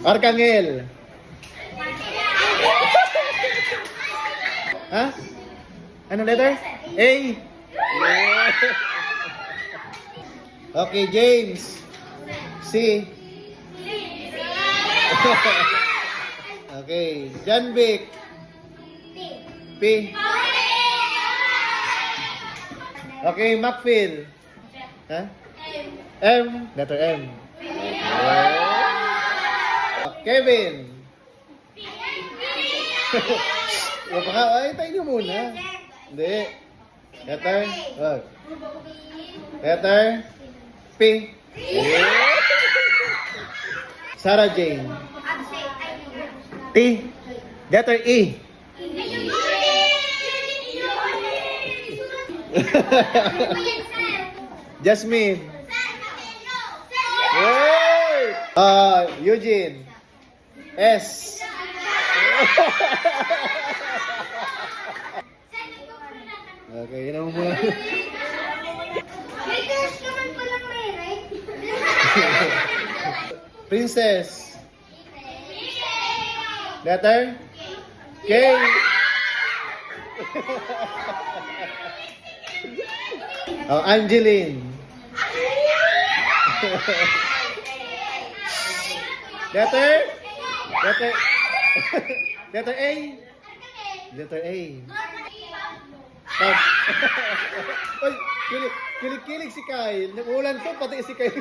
Arcangel. Ha? Anong letter? A. Yeah. Okay, James. C. Okay, John Vic. P. Okay, Macphil. Ha? M. Letter M. Kevin. Huwag pa ka. Ay, tayo nyo muna. Hindi. Letter. Wag. Letter. P. Sarah Jane. T. Letter E. Jasmine. Hey! Eugene. S. Okay, yun ang muna. Princess. Letter? K. Oh, Angeline. Letter? Letter? Letter A? Letter A. Ay, kilig si Kyle. Nagulan to, pati si Kyle.